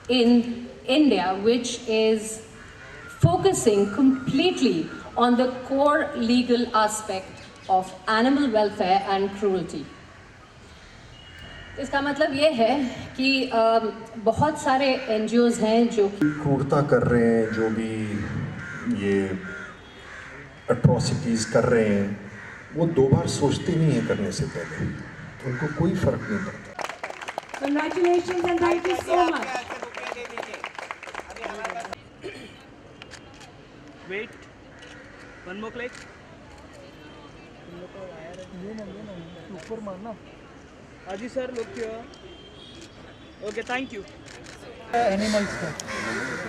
in India which is focusing completely on the core legal aspect of animal welfare and cruelty. इसका मतलब ये है कि बहुत सारे NGOs हैं जो क्रूरता कर रहे हैं, जो भी ये अट्रॉसिटीज़ कर रहे हैं, वो दो बार सोचते नहीं हैं करने से पहले, तो उनको कोई फ़र्क नहीं पड़ता। Congratulations and thank you so much. Wait, one more click. ऊपर मारना। Aji sir, look here. Okay, thank you.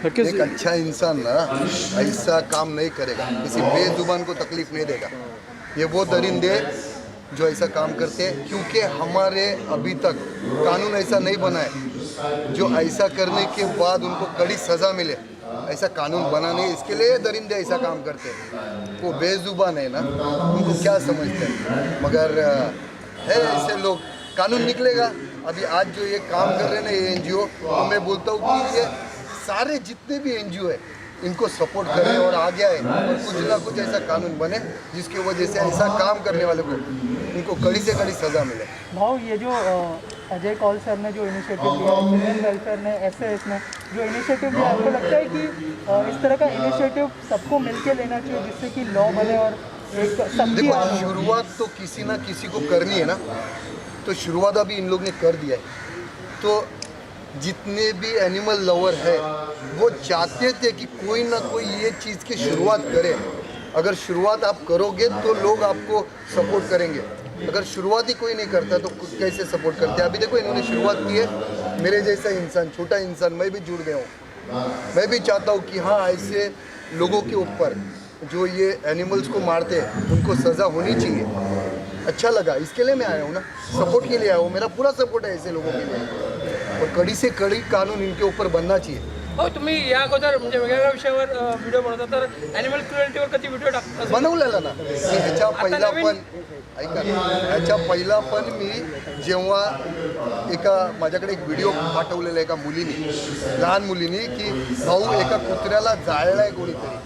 एक अच्छा इंसान ना ऐसा काम नहीं करेगा, किसी बेजुबान को तकलीफ नहीं देगा। ये वो दरिंदे जो ऐसा काम करते हैं, क्योंकि हमारे अभी तक कानून ऐसा नहीं बना है जो ऐसा करने के बाद उनको कड़ी सज़ा मिले। ऐसा कानून बना नहीं, इसके लिए दरिंदे ऐसा काम करते हैं। वो बेजुबान है ना, उनको क्या समझते हैं, मगर है ऐसे लोग। कानून निकलेगा। अभी आज जो ये काम कर रहे हैं ना ये NGO, तो मैं बोलता हूँ कि ये सारे जितने भी NGO है इनको सपोर्ट करें और आगे आए और कुछ ना कुछ ऐसा कानून बने जिसकी वजह से ऐसा काम करने वाले को उनको कड़ी से कड़ी सज़ा मिले। भाव, ये जो अजय कौल सर ने जो इनिशिएटिव लिया, चिल्ड्रन वेलफेयर ने, SAS ने जो इनिशिएटिव लिया, आपको लगता है कि इस तरह का इनिशिएटिव सबको मिलकर लेना चाहिए जिससे कि लॉ बने और एक सबकी देखो, शुरुआत तो किसी ना किसी को करनी है ना, तो शुरुआत अभी इन लोग ने कर दिया है। तो जितने भी एनिमल लवर है वो चाहते थे कि कोई ना कोई ये चीज़ की शुरुआत करे। अगर शुरुआत आप करोगे तो लोग आपको सपोर्ट करेंगे, अगर शुरुआत ही कोई नहीं करता तो कैसे सपोर्ट करते। अभी देखो इन्होंने शुरुआत की है, मेरे जैसा इंसान, छोटा इंसान, मैं भी जुड़ गया हूँ। मैं भी चाहता हूँ कि हाँ, ऐसे लोगों के ऊपर जो ये एनिमल्स को मारते हैं उनको सज़ा होनी चाहिए। अच्छा लगा, इसके लिए मैं आया हूँ ना, सपोर्ट के लिए आया हूँ। मेरा पूरा सपोर्ट है ऐसे लोगों के लिए, और कड़ी से कड़ी कानून इनके ऊपर बनना चाहिए। हो, तुम्ही या अगोदर म्हणजे वेगवेगळ्या विषयावर व्हिडिओ बनवता, तर ॲनिमल क्रुएल्टीवर कधी व्हिडिओ टाकता? बनवलेला ना मी ह्याच्या पहिला पण, ऐका, ह्याच्या पहिला पण मी जेव्हा माझ्याकडे एक व्हिडिओ पाठवलेला एका मुलीने, लहान मुलीने, की भाऊ एका कुत्र्याला जाळलाय कोणीतरी,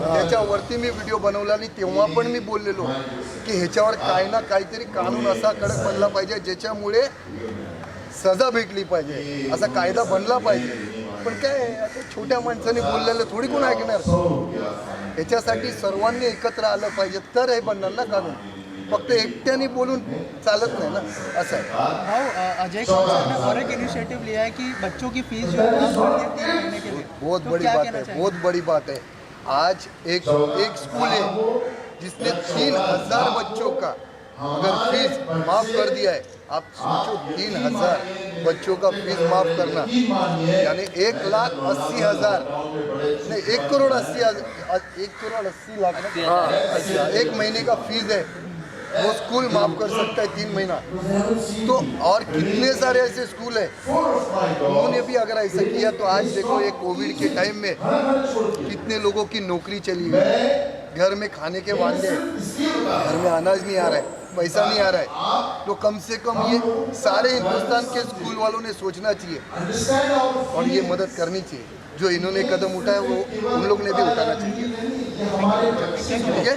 त्याच्यावरती मी व्हिडिओ बनवला आणि तेव्हा पण मी बोललेलो की ह्याच्यावर काय ना काहीतरी कानून असा कडक बनला पाहिजे ज्याच्यामुळे सजा भेटली पाहिजे, असा कायदा बनला पाहिजे। पण काय आता छोट्या माणसाने बोललेलं थोडी कोण ऐकणार। याच्यासाठी सर्वांनी एकत्र आलं पाहिजे तर हे बनणार ना कानून, फक्त एकट्याने बोलून चालत नहीं ना, ऐसा है। अजय कौल सर ने और एक इनिशिएटिव लिया है कि बच्चों की फीस जो है वो 3 महीने के लिए, बहुत बड़ी बात है, बहुत बड़ी बात है। आज एक स्कूल है जिसने 3000 बच्चों का अगर फीस माफ़ कर दिया है। आप सोचो, 3000 बच्चों का फीस माफ़ करना यानी 1,80,000 नहीं, 1,80,000 ना, 1 महीने का फीस है, वो स्कूल माफ़ कर सकता है 3 महीना। तो और कितने सारे ऐसे स्कूल हैं उन्होंने भी अगर ऐसा किया तो आज देखो ये कोविड के टाइम में कितने लोगों की नौकरी चली गई, घर में खाने के वादे, घर में अनाज नहीं आ रहा है, पैसा नहीं आ रहा है। तो कम से कम ये सारे हिंदुस्तान के स्कूल वालों ने सोचना चाहिए और ये मदद करनी चाहिए। जो इन्होंने कदम उठाया वो उन लोग ने भी उठाना चाहिए। ठीक है,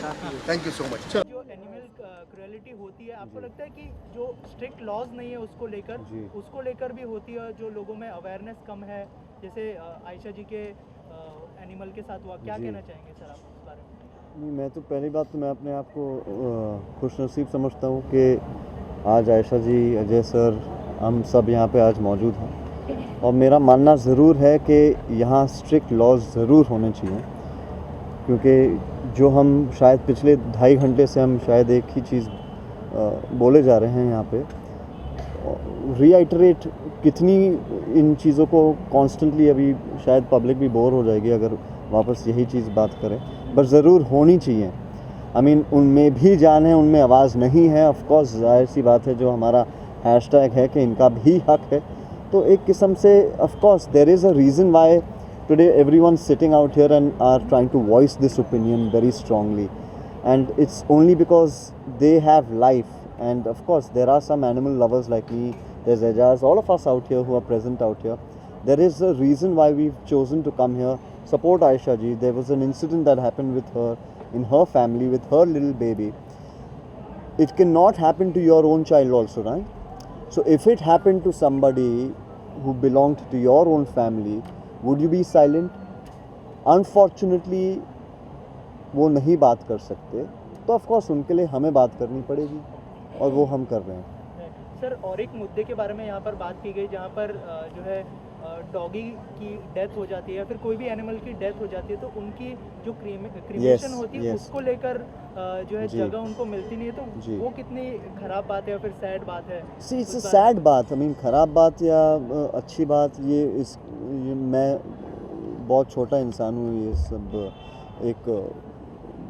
थैंक यू सो मच। जो एनिमल क्रुएलिटी होती है, आपको लगता है कि जो स्ट्रिक्ट लॉज नहीं है उसको लेकर भी होती है, जो लोगों में अवेयरनेस कम है, जैसे आयशा जी के एनिमल के साथ हुआ, क्या कहना चाहेंगे सर आप इस बारे में? नहीं, मैं तो पहली बात तो मैं अपने आप को खुशनसीब समझता हूँ कि आज आयशा जी, अजय सर, हम सब यहाँ पे आज मौजूद हैं। और मेरा मानना ज़रूर है कि यहाँ स्ट्रिक्ट लॉज ज़रूर होने चाहिए, क्योंकि जो हम शायद पिछले 2.5 घंटे से हम शायद एक ही चीज़ बोले जा रहे हैं यहाँ पे, रीआइटरेट कितनी इन चीज़ों को कॉन्स्टेंटली, अभी शायद पब्लिक भी बोर हो जाएगी अगर वापस यही चीज़ बात करें, बट ज़रूर होनी चाहिए। आई मीन उनमें भी जान है, उनमें आवाज़ नहीं है, ऑफ कोर्स जाहिर सी बात है, जो हमारा हैशटैग है कि इनका भी हक है। तो एक किस्म से of course there is a reason why today everyone sitting out here and are trying to voice this opinion very strongly, and it's only because they have life, and of course there are some animal lovers like me, there's Ajaz, all of us out here who are present out here, There is a reason why we've chosen to come here, support Aisha ji. There was an incident that happened with her in her family with her little baby. It cannot happen to your own child also, right? So if it happened to somebody who belonged to your own family, would you be silent? Unfortunately वो नहीं बात कर सकते, तो of course उनके लिए हमें बात करनी पड़ेगी और वो हम कर रहे हैं। सर और एक मुद्दे के बारे में यहाँ पर बात की गई जहाँ पर जो है डॉगी की डेथ हो जाती है या फिर कोई भी एनिमल की डेथ हो जाती है तो उनकी जो क्रीमेशन होती है उसको लेकर जो है जगह उनको मिलती नहीं है, तो वो कितनी खराब बात है या फिर सैड बात है? सी इट्स अ सैड बात, आई मीन खराब बात या अच्छी बात, ये मैं बहुत छोटा इंसान हूँ ये सब एक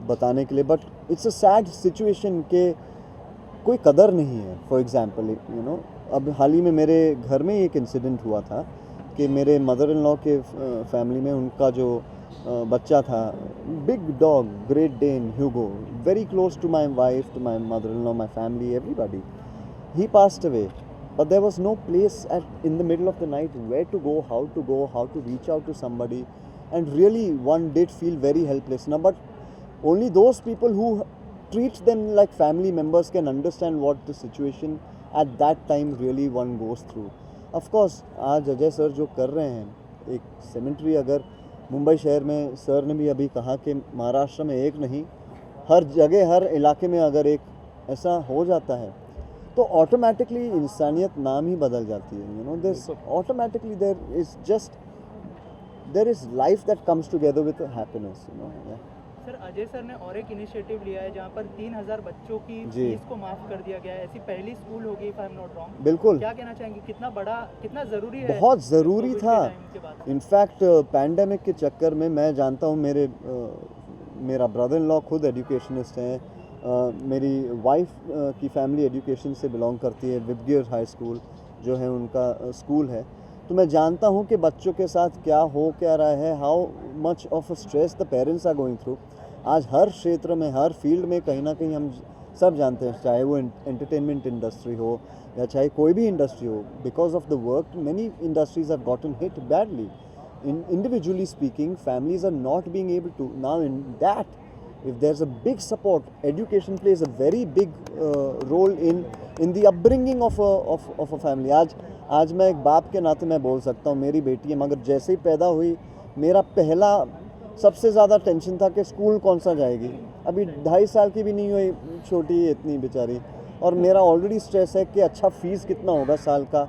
बताने के लिए, but it's a sad situation के कोई कदर नहीं है। फॉर एग्जांपल यू नो, अब हाल ही में मेरे घर में एक इंसिडेंट हुआ था कि मेरे मदर इन लॉ के फैमिली में उनका जो बच्चा था, big dog, great Dane Hugo, very close to my wife, to my mother in law, my family, everybody, he passed away, but there was no place in the middle of the night where to go, how to reach out to somebody, and really one did feel very helpless. Now, but only those people who treat them like family members can understand what the situation at that time really one goes through. Of course, आज Ajay sir जो कर रहे हैं, एक सेमेंट्री अगर मुंबई शहर में, sir ने भी अभी कहा कि महाराष्ट्र में एक नहीं, हर जगह हर इलाके में अगर एक ऐसा हो जाता है तो ऑटोमेटिकली इंसानियत नाम ही बदल जाती है। You know, this automatically there is life that comes together with happiness, you know. Sir Ajay sir ने और एक इनिशिएटिव लिया है जहाँ पर 3000 बच्चों की फीस को माफ कर दिया गया है, ऐसी पहली स्कूल होगी if I am not wrong. बिल्कुल, क्या कहना चाहेंगे, कितना बड़ा, कितना ज़रूरी है? बहुत ज़रूरी था। इनफैक्ट पैंडेमिक के चक्कर में मैं जानता हूँ, मेरा ब्रदर इन लॉ खुद एजुकेशनिस्ट हैं, मेरी वाइफ की फैमिली एजुकेशन से बिलोंग करती है, विबगियर हाई स्कूल जो है उनका स्कूल है, तो मैं जानता हूँ कि बच्चों के साथ क्या रहा है, how much of a stress the parents are going through. आज हर क्षेत्र में, हर फील्ड में कहीं ना कहीं हम सब जानते हैं, चाहे वो एंटरटेनमेंट इंडस्ट्री हो या चाहे कोई भी इंडस्ट्री हो, because of the work many industries have gotten hit badly. Individually speaking, families are not being able to, now in that, if there's a big support, education plays a very big role in the upbringing of a family. आज मैं एक बाप के नाते मैं बोल सकता हूँ, मेरी बेटी है, मगर जैसे ही पैदा हुई मेरा पहला सबसे ज़्यादा टेंशन था कि स्कूल कौन सा जाएगी। अभी 2.5 साल की भी नहीं हुई, छोटी इतनी बेचारी, और मेरा ऑलरेडी स्ट्रेस है कि अच्छा फ़ीस कितना होगा साल का,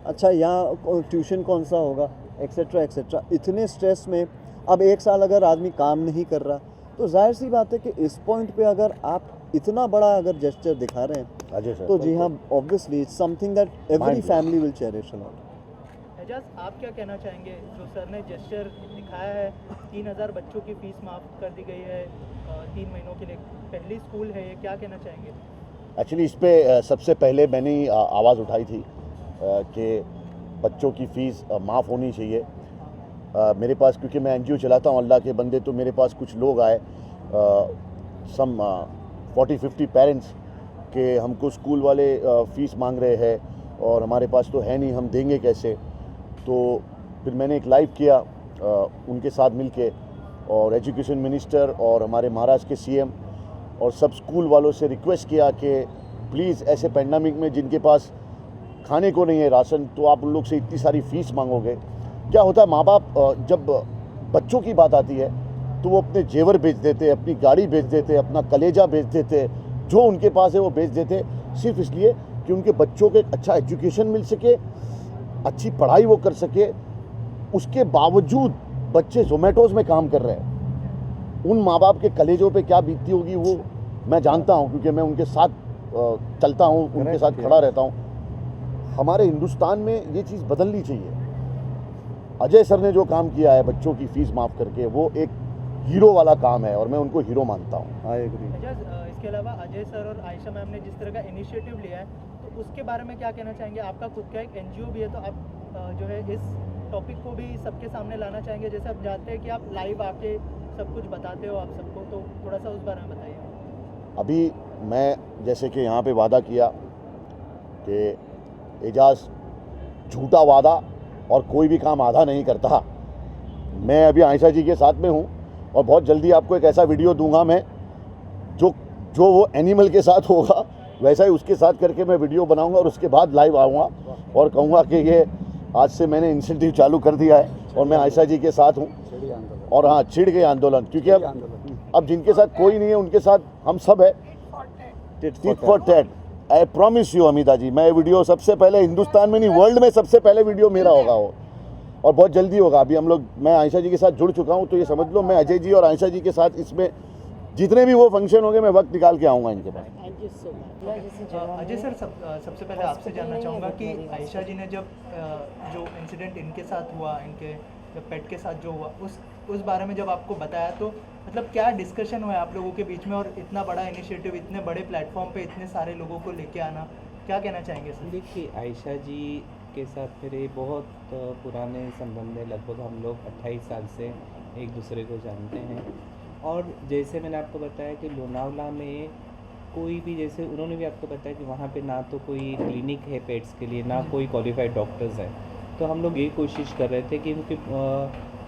अच्छा यहाँ ट्यूशन कौन सा होगा, एक्सेट्रा एक्सेट्रा। इतने स्ट्रेस में अब 1 साल अगर आदमी काम नहीं कर रहा, तो जाहिर सी बात है कि इस पॉइंट पे अगर आप इतना बड़ा अगर जेस्चर दिखा रहे हैं तो जी हाँ, obviously it's something that every family will cherish a lot. Ejaz, आप क्या कहना चाहेंगे, जो सर ने जेस्चर दिखाया है, 3000 बच्चों की फीस माफ़ कर दी गई है 3 महीनों के लिए, पहली स्कूल है ये, क्या कहना चाहेंगे? एक्चुअली इस पे सबसे पहले मैंने आवाज़ उठाई थी कि बच्चों की फ़ीस माफ़ होनी चाहिए। मेरे पास, क्योंकि मैं एनजीओ चलाता हूँ अल्लाह के बंदे, तो मेरे पास कुछ लोग आए, सम 40-50 पेरेंट्स, के हमको स्कूल वाले फ़ीस मांग रहे हैं और हमारे पास तो है नहीं, हम देंगे कैसे। तो फिर मैंने एक लाइव किया उनके साथ मिलके, और एजुकेशन मिनिस्टर और हमारे महाराष्ट्र के सीएम और सब स्कूल वालों से रिक्वेस्ट किया कि प्लीज़ ऐसे पैंडेमिक में जिनके पास खाने को नहीं है राशन, तो आप उन लोग से इतनी सारी फ़ीस मांगोगे। क्या होता है, माँ बाप जब बच्चों की बात आती है तो वो अपने जेवर बेच देते, अपनी गाड़ी बेच देते, अपना कलेजा बेच देते, जो उनके पास है वो बेच देते, सिर्फ इसलिए कि उनके बच्चों को एक अच्छा एजुकेशन मिल सके, अच्छी पढ़ाई वो कर सके। उसके बावजूद बच्चे जोमेटोज़ में काम कर रहे हैं। उन माँ बाप के कलेजों पे क्या बीतती होगी वो मैं जानता हूँ, क्योंकि मैं उनके साथ चलता हूँ, उनके साथ खड़ा रहता हूँ। हमारे हिंदुस्तान में ये चीज़ बदलनी चाहिए। अजय सर ने जो काम किया है बच्चों की फ़ीस माफ़ करके, वो एक हीरो वाला काम है और मैं उनको हीरो मानता हूँ। I agree. इसके अलावा अजय सर और आयशा मैम ने जिस तरह का इनिशिएटिव लिया है, तो उसके बारे में क्या कहना चाहेंगे? आपका खुद का एक एनजीओ भी है, तो आप जो है इस टॉपिक को भी सबके सामने लाना चाहेंगे, जैसे आप जानते हैं कि आप लाइव आके सब कुछ बताते हो आप सबको, तो थोड़ा सा उस बारे में बताइए। अभी मैं जैसे कि यहाँ पे वादा किया कि एजाज झूठा वादा और कोई भी काम आधा नहीं करता। मैं अभी आयशा जी के साथ में हूँ और बहुत जल्दी आपको एक ऐसा वीडियो दूंगा मैं जो वो एनिमल के साथ होगा वैसा ही उसके साथ करके मैं वीडियो बनाऊंगा और उसके बाद लाइव आऊँगा और कहूँगा कि ये आज से मैंने इनिशिएटिव चालू कर दिया है और मैं आयशा जी के साथ हूँ। और हाँ, छिड़ गए आंदोलन, क्योंकि अब जिनके साथ कोई नहीं है उनके साथ हम सब है। Tit for tat. I promise you Amita ji, मैं वीडियो सबसे पहले हिंदुस्तान में नहीं वर्ल्ड में सबसे पहले वीडियो मेरा होगा वो, और बहुत जल्दी होगा। अभी हम लोग, मैं आयशा जी के साथ जुड़ चुका हूँ, तो ये समझ लो मैं अजय जी और आयशा जी के साथ इसमें जितने भी वो फंक्शन होंगे मैं वक्त निकाल के आऊँगा इनके पास। अजय सर, सबसे पहले आपसे जानना चाहूँगा कि आयशा जी ने जब जो इंसिडेंट इनके साथ हुआ, इनके जब पेट के साथ जो हुआ, उस बारे में जब आपको बताया तो मतलब क्या डिस्कशन हुआ आप लोगों के बीच में, और इतना बड़ा इनिशिएटिव, इतने बड़े प्लेटफॉर्म पे इतने सारे लोगों को लेके आना, क्या कहना चाहेंगे सर? देखिए, आयशा जी के साथ मेरे बहुत पुराने संबंध है। लगभग हम लोग 28 साल से एक दूसरे को जानते हैं। और जैसे मैंने आपको बताया कि लोनावला में कोई भी, जैसे उन्होंने भी आपको बताया कि वहाँ पे ना तो कोई क्लिनिक है पेट्स के लिए, ना कोई क्वालिफाइड डॉक्टर्स हैं। तो हम लोग ये कोशिश कर रहे थे कि क्योंकि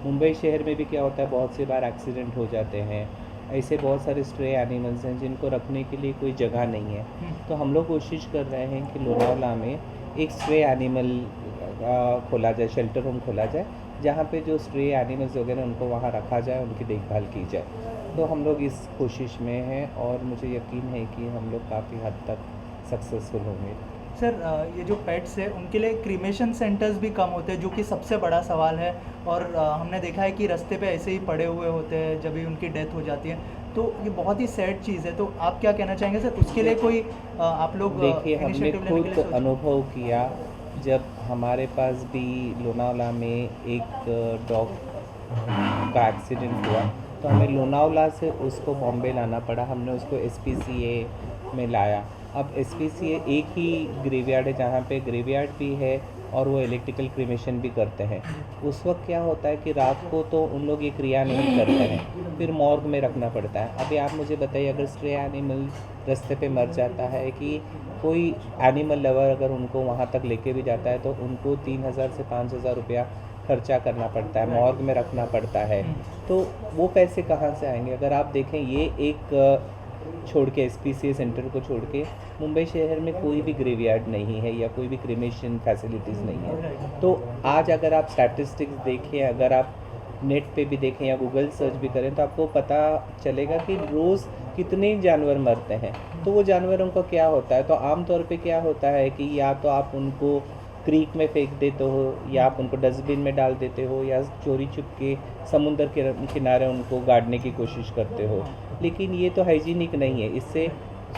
मुंबई शहर में भी क्या होता है, बहुत से बार एक्सीडेंट हो जाते हैं, ऐसे बहुत सारे स्ट्रे एनिमल्स हैं जिनको रखने के लिए कोई जगह नहीं है। तो हम लोग कोशिश कर रहे हैं कि लोनावला में एक स्ट्रे एनिमल खोला जाए, शेल्टर होम खोला जाए, जहाँ पे जो स्ट्रे एनिमल्स वगैरह उनको वहाँ रखा जाए, उनकी देखभाल की जाए। तो हम लोग इस कोशिश में हैं और मुझे यकीन है कि हम लोग काफ़ी हद तक सक्सेसफुल होंगे। सर, ये जो पेट्स है उनके लिए क्रीमेशन सेंटर्स भी कम होते हैं, जो कि सबसे बड़ा सवाल है। और हमने देखा है कि रास्ते पे ऐसे ही पड़े हुए होते हैं जब भी उनकी डेथ हो जाती है, तो ये बहुत ही सैड चीज़ है। तो आप क्या कहना चाहेंगे सर, उसके लिए कोई आप लोग देखिए, हमने initiative लेने के लिए खुद सोचे? अनुभव किया जब हमारे पास भी लोनावला में एक डॉग का एक्सीडेंट हुआ, तो हमें लोनावला से उसको बॉम्बे लाना पड़ा। हमने उसको SPCA में लाया। अब SPCA एक ही ग्रेवयार्ड है जहाँ पे ग्रेवयार्ड भी है और वो इलेक्ट्रिकल क्रीमेशन भी करते हैं। उस वक्त क्या होता है कि रात को तो उन लोग ये क्रिया नहीं करते हैं, फिर मॉर्ग में रखना पड़ता है। अभी आप मुझे बताइए, अगर स्ट्रे एनिमल रास्ते पे मर जाता है, कि कोई एनिमल लवर अगर उनको वहाँ तक लेके भी जाता है, तो उनको 3,000 से 5,000 रुपया खर्चा करना पड़ता है, मॉर्ग में रखना पड़ता है। तो वो पैसे कहाँ से आएंगे? अगर आप देखें, ये एक छोड़ के SPCA सेंटर को छोड़ के मुंबई शहर में कोई भी ग्रेवयार्ड नहीं है या कोई भी क्रीमेशन फैसिलिटीज़ नहीं है। तो आज अगर आप स्टैटिस्टिक्स देखें, अगर आप नेट पे भी देखें या गूगल सर्च भी करें, तो आपको पता चलेगा कि रोज़ कितने जानवर मरते हैं। तो वो जानवरों का क्या होता है? तो आम तौर पे क्या होता है कि या तो आप उनको क्रीक में फेंक देते हो, या आप उनको डस्टबिन में डाल देते हो, या चोरी छुप के समुंदर के किनारे उनको गाड़ने की कोशिश करते हो। लेकिन ये तो हाइजीनिक नहीं है, इससे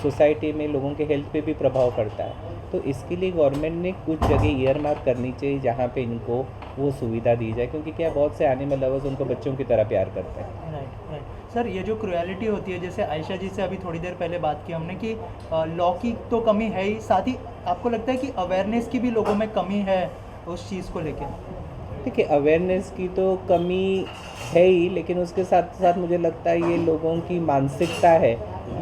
सोसाइटी में लोगों के हेल्थ पे भी प्रभाव पड़ता है। तो इसके लिए गवर्नमेंट ने कुछ जगह ईयर मार्क करनी चाहिए जहाँ पे इनको वो सुविधा दी जाए, क्योंकि क्या बहुत से एनिमल लवर्स उनको बच्चों की तरह प्यार करते हैं। राइट। सर, ये जो क्रुएलिटी होती है, जैसे आयशा जी से अभी थोड़ी देर पहले बात की हमने कि लॉ की तो कमी है ही, साथ ही आपको लगता है कि अवेयरनेस की भी लोगों में कमी है उस चीज़ को लेकर? देखिए, अवेयरनेस की तो कमी है ही, लेकिन उसके साथ साथ मुझे लगता है ये लोगों की मानसिकता है।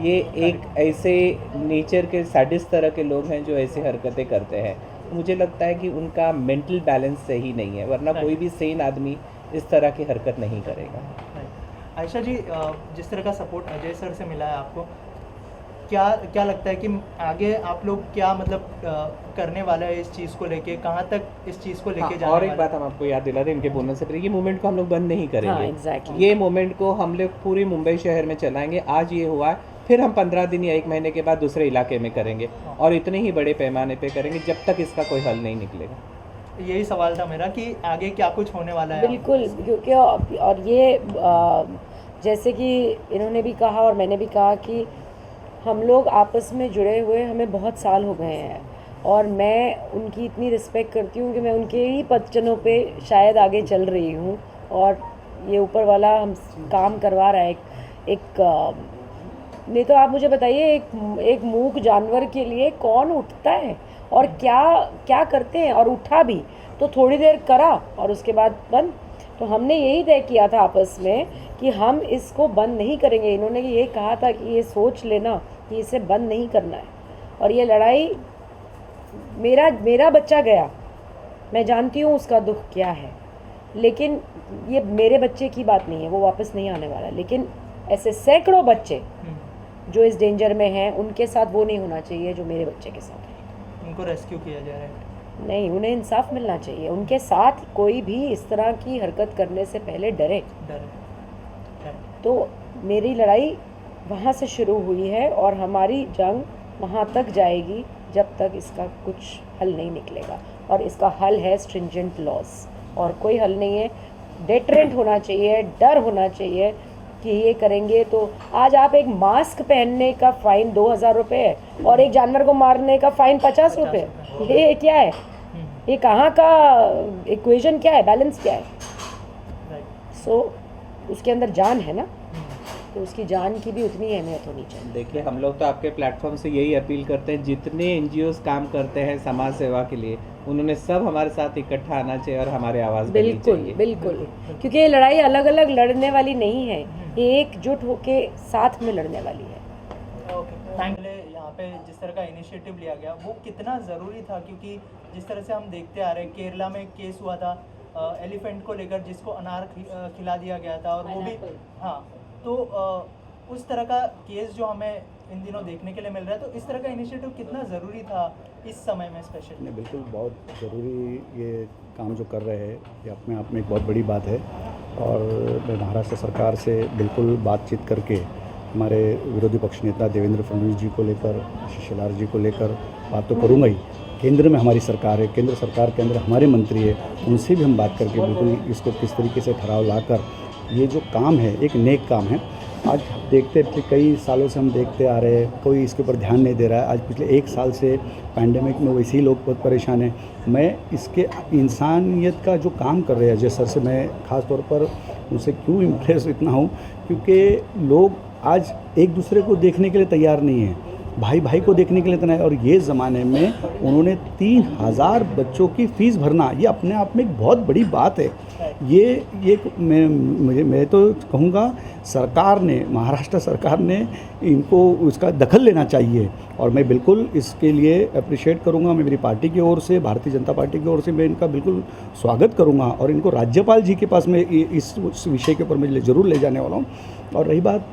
ये एक ऐसे नेचर के सैडिस्ट तरह के लोग हैं जो ऐसी हरकतें करते हैं। मुझे लगता है कि उनका मेंटल बैलेंस सही नहीं है, वरना कोई भी सेन आदमी इस तरह की हरकत नहीं करेगा। आयशा जी, जिस तरह का सपोर्ट अजय सर से मिला है आपको, क्या लगता है कि आगे आप लोग क्या मतलब करने वाला है इस चीज़ को लेके, कहाँ तक इस चीज़ को लेके जाने और एक वाला बात हम आपको याद दिला दें इनके बोलने से पहले, ये मूवमेंट को हम लोग बंद नहीं करेंगे। हाँ, exactly. ये मूवमेंट को हम लोग पूरी मुंबई शहर में चलाएंगे। आज ये हुआ है, फिर हम 15 दिन या 1 महीने के बाद दूसरे इलाके में करेंगे, और इतने ही बड़े पैमाने पे करेंगे जब तक इसका कोई हल नहीं निकलेगा। यही सवाल था मेरा कि आगे क्या कुछ होने वाला है? बिल्कुल, क्योंकि और ये जैसे कि इन्होंने भी कहा और मैंने भी कहा कि हम लोग आपस में जुड़े हुए हमें बहुत साल हो गए हैं, और मैं उनकी इतनी रिस्पेक्ट करती हूँ कि मैं उनके ही पदचनों पे शायद आगे चल रही हूँ, और ये ऊपर वाला हम काम करवा रहा है। एक नहीं तो आप मुझे बताइए, एक मूक जानवर के लिए कौन उठता है और क्या करते हैं, और उठा भी तो थोड़ी देर करा और उसके बाद बंद। तो हमने यही तय किया था आपस में कि हम इसको बंद नहीं करेंगे। इन्होंने ये कहा था कि ये सोच लेना कि इसे बंद नहीं करना है, और ये लड़ाई, मेरा बच्चा गया, मैं जानती हूँ उसका दुख क्या है, लेकिन ये मेरे बच्चे की बात नहीं है, वो वापस नहीं आने वाला। लेकिन ऐसे सैकड़ों बच्चे जो इस डेंजर में हैं, उनके साथ वो नहीं होना चाहिए जो मेरे बच्चे के साथ है। उनको रेस्क्यू किया जा रहा है। नहीं, उन्हें इंसाफ मिलना चाहिए। उनके साथ कोई भी इस तरह की हरकत करने से पहले डरे। तो मेरी लड़ाई वहाँ से शुरू हुई है और हमारी जंग वहाँ तक जाएगी जब तक इसका कुछ हल नहीं निकलेगा। और इसका हल है स्ट्रिंजेंट लॉज, और कोई हल नहीं है। डेटरेंट होना चाहिए, डर होना चाहिए कि ये करेंगे तो आज आप एक मास्क पहनने का फ़ाइन 2000 रुपये है और एक जानवर को मारने का फ़ाइन 50 रुपये। ये क्या है? ये कहाँ का इक्वेशन क्या है? बैलेंस क्या है? सो उसके अंदर जान है ना, तो उसकी जान की भी उतनी अहमियत होनी चाहिए। देखिए, हम लोग तो आपके प्लेटफॉर्म से यही अपील करते हैं, जितने NGOs काम करते हैं समाज सेवा के लिए, उन्होंने सब हमारे साथ इकट्ठा आना चाहिए और हमारे आवाज़ बननी चाहिए। बिल्कुल, क्योंकि ये लड़ाई अलग अलग लड़ने वाली नहीं है, ये एकजुट होके साथ में लड़ने वाली है। यहाँ पे जिस तरह का इनिशिएटिव लिया गया वो कितना ज़रूरी था, क्योंकि जिस तरह से हम देखते आ रहे हैं, केरला में एक केस हुआ था एलिफेंट को लेकर, जिसको अनार खिला दिया गया था, और वो भी हाँ, तो उस तरह का केस जो हमें इन दिनों देखने के लिए मिल रहा है, तो इस तरह का इनिशिएटिव कितना ज़रूरी था इस समय में स्पेशली? नहीं, बिल्कुल बहुत ज़रूरी ये काम जो कर रहे हैं, ये अपने आप में एक बहुत बड़ी बात है। और मैं महाराष्ट्र सरकार से बिल्कुल बातचीत करके हमारे विरोधी पक्ष नेता देवेंद्र फडणवीस जी को लेकर, आशीष शेलार जी को लेकर बात तो करूँगा ही। केंद्र में हमारी सरकार है, केंद्र सरकार के अंदर हमारे मंत्री है, उनसे भी हम बात करके बिल्कुल इसको किस तरीके से ठहराव लाकर ये जो काम है एक नेक काम है। आज देखते कई सालों से हम देखते आ रहे हैं, कोई इसके ऊपर ध्यान नहीं दे रहा है। आज पिछले 1 साल से पैंडेमिक में वैसे ही लोग बहुत परेशान हैं। मैं इसके इंसानियत का जो काम कर रहे हैं अजय सर से मैं ख़ास तौर पर उनसे क्यों इम्प्रेस इतना हूँ, क्योंकि लोग आज एक दूसरे को देखने के लिए तैयार नहीं है, भाई भाई को देखने के लिए तैयार है। और ये ज़माने में उन्होंने 3000 बच्चों की फ़ीस भरना, ये अपने आप में एक बहुत बड़ी बात है। ये मैं तो कहूँगा सरकार ने, महाराष्ट्र सरकार ने इनको उसका दखल लेना चाहिए। और मैं बिल्कुल इसके लिए अप्रिशिएट करूँगा। मैं मेरी पार्टी की ओर से, भारतीय जनता पार्टी की ओर से मैं इनका बिल्कुल स्वागत करूँगा और इनको राज्यपाल जी के पास में इस विषय के ऊपर मैं ज़रूर ले जाने वाला हूँ। और रही बात,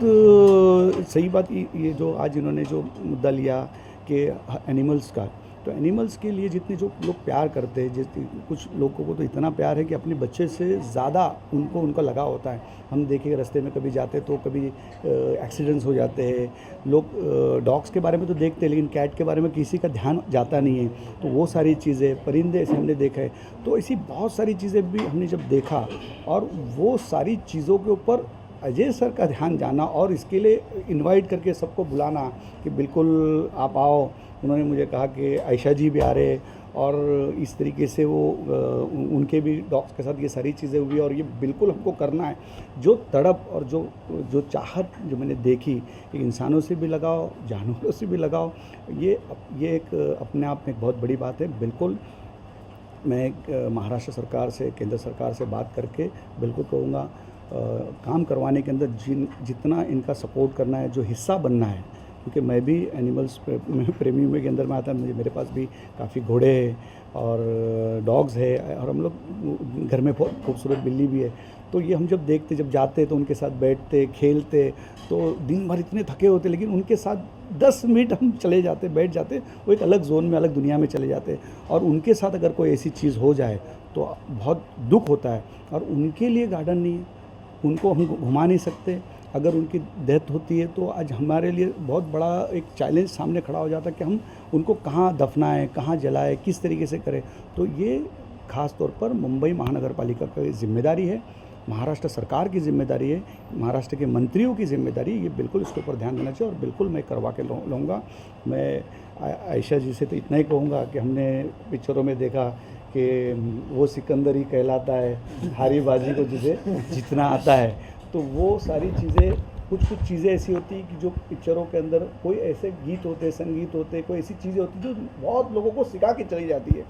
सही बात, ये जो आज इन्होंने जो मुद्दा लिया कि एनिमल्स का, तो एनिमल्स के लिए जितने जो लोग प्यार करते हैं, कुछ लोगों को तो इतना प्यार है कि अपने बच्चे से ज़्यादा उनका लगाव होता है। हम देखें रास्ते में कभी जाते तो कभी एक्सीडेंट्स हो जाते हैं। लोग डॉग्स के बारे में तो देखते हैं, लेकिन कैट के बारे में किसी का ध्यान जाता नहीं है। तो वो सारी चीज़ें, परिंदे ऐसे हमने देखा है, तो ऐसी बहुत सारी चीज़ें भी हमने जब देखा, और वो सारी चीज़ों के ऊपर अजय सर का ध्यान जाना और इसके लिए इनवाइट करके सबको बुलाना कि बिल्कुल आप आओ। उन्होंने मुझे कहा कि आयशा जी भी आ रहे, और इस तरीके से वो उनके भी डॉग्स के साथ ये सारी चीज़ें हुई। और ये बिल्कुल हमको करना है। जो तड़प और जो चाहत जो मैंने देखी, इंसानों से भी लगाओ, जानवरों से भी लगाओ, ये एक अपने आप में एक बहुत बड़ी बात है। बिल्कुल मैं महाराष्ट्र सरकार से, केंद्र सरकार से बात करके बिल्कुल कहूँगा काम करवाने के अंदर जितना इनका सपोर्ट करना है, जो हिस्सा बनना है, क्योंकि मैं भी एनिमल्स प्रेमी में के अंदर में आता है। मेरे पास भी काफ़ी घोड़े हैं और डॉग्स है, और हम लोग घर में बहुत खूबसूरत बिल्ली भी है। तो ये हम जब देखते, जब जाते तो उनके साथ बैठते, खेलते, तो दिन भर इतने थके होते, लेकिन उनके साथ 10 मिनट हम चले जाते, बैठ जाते, वो एक अलग जोन में, अलग दुनिया में चले जाते। और उनके साथ अगर कोई ऐसी चीज़ हो जाए तो बहुत दुख होता है। और उनके लिए गार्डन नहीं है, उनको हम घुमा नहीं सकते। अगर उनकी डेथ होती है तो आज हमारे लिए बहुत बड़ा एक चैलेंज सामने खड़ा हो जाता है कि हम उनको कहाँ दफनाएं, कहाँ जलाएं, किस तरीके से करें। तो ये ख़ास तौर पर मुंबई महानगर पालिका की जिम्मेदारी है, महाराष्ट्र सरकार की जिम्मेदारी है, महाराष्ट्र के मंत्रियों की जिम्मेदारी। ये बिल्कुल इसके ऊपर ध्यान देना चाहिए और बिल्कुल मैं करवा के लूँगा। मैं आयशा जी से तो इतना ही कहूँगा कि हमने पिक्चरों में देखा कि वो सिकंदर ही कहलाता है, हारी बाजी को जिसे जितना आता है। तो वो सारी चीज़ें, कुछ चीज़ें ऐसी होती हैं कि जो पिक्चरों के अंदर कोई ऐसे गीत होते, संगीत होते, कोई ऐसी चीज़ें होती जो बहुत लोगों को सिखा के चली जाती है।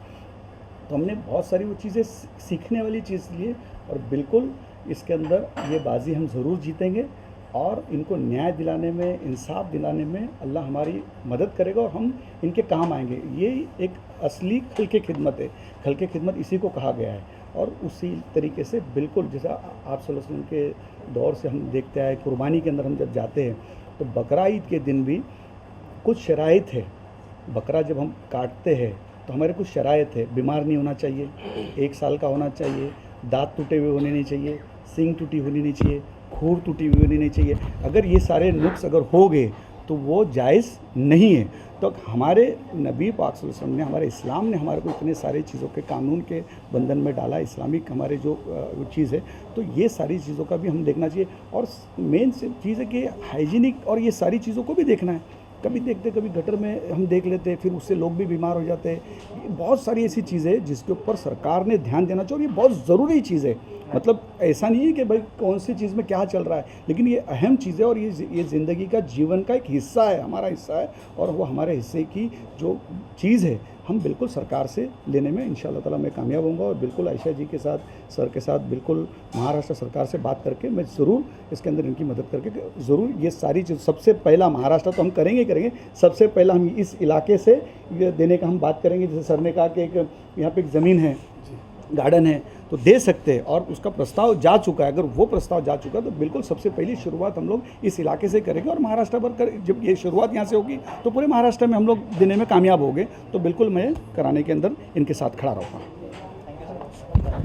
तो हमने बहुत सारी वो चीज़ें सीखने वाली चीज़ ली, और बिल्कुल इसके अंदर ये बाजी हम ज़रूर जीतेंगे, और इनको न्याय दिलाने में, इंसाफ दिलाने में अल्लाह हमारी मदद करेगा और हम इनके काम आएंगे। ये एक असली खल के खिदमत है। खल के खिदमत इसी को कहा गया है और उसी तरीके से बिल्कुल जैसा आप सल्लल्लाहु अलैहि वसल्लम के दौर से हम देखते आए, कुर्बानी के अंदर हम जब जाते हैं तो बकरा ईद के दिन भी कुछ शराइत है। बकरा जब हम काटते हैं तो हमारे कुछ शराइत है, बीमार नहीं होना चाहिए, 1 साल का होना चाहिए, दांत टूटे हुए होने नहीं चाहिए, सींग टूटी होनी नहीं चाहिए, खूर टूटी हुई होनी नहीं चाहिए। अगर ये सारे नुक्स अगर हो गए तो वो जायज़ नहीं है। तो हमारे नबी पाक सल्लल्लाहु अलैहि वसल्लम ने, हमारे इस्लाम ने हमारे को इतने सारे चीज़ों के कानून के बंधन में डाला, इस्लामिक हमारे जो चीज़ है, तो ये सारी चीज़ों का भी हम देखना चाहिए। और मेन चीज़ है कि हाइजीनिक और ये सारी चीज़ों को भी देखना है। कभी देखते कभी गटर में हम देख लेते हैं, फिर उससे लोग भी बीमार हो जाते हैं। बहुत सारी ऐसी चीज़ें हैं जिसके ऊपर सरकार ने ध्यान देना चाहिए और ये बहुत ज़रूरी चीज़ है। मतलब ऐसा नहीं है कि भाई कौन सी चीज़ में क्या चल रहा है, लेकिन ये अहम चीज़ है और ये ज़िंदगी का जीवन का एक हिस्सा है, हमारा हिस्सा है। और वो हमारे हिस्से की जो चीज़ है हम बिल्कुल सरकार से लेने में इंशाअल्लाह ताला मैं कामयाब होऊंगा। और बिल्कुल आयशा जी के साथ, सर के साथ बिल्कुल महाराष्ट्र सरकार से बात करके मैं ज़रूर इसके अंदर इनकी मदद करके ज़रूर ये सारी चीज़, सबसे पहला महाराष्ट्र तो हम करेंगे, सबसे पहला हम इस इलाके से ये देने का हम बात करेंगे। जैसे सर ने कहा कि एक यहाँ पे एक ज़मीन है, गार्डन है, तो दे सकते हैं और उसका प्रस्ताव जा चुका है। अगर वो प्रस्ताव जा चुका है तो बिल्कुल सबसे पहली शुरुआत हम लोग इस इलाके से करेंगे और महाराष्ट्र भर जब ये शुरुआत यहाँ से होगी तो पूरे महाराष्ट्र में हम लोग देने में कामयाब होंगे। तो बिल्कुल मैं कराने के अंदर इनके साथ खड़ा रहूँगा।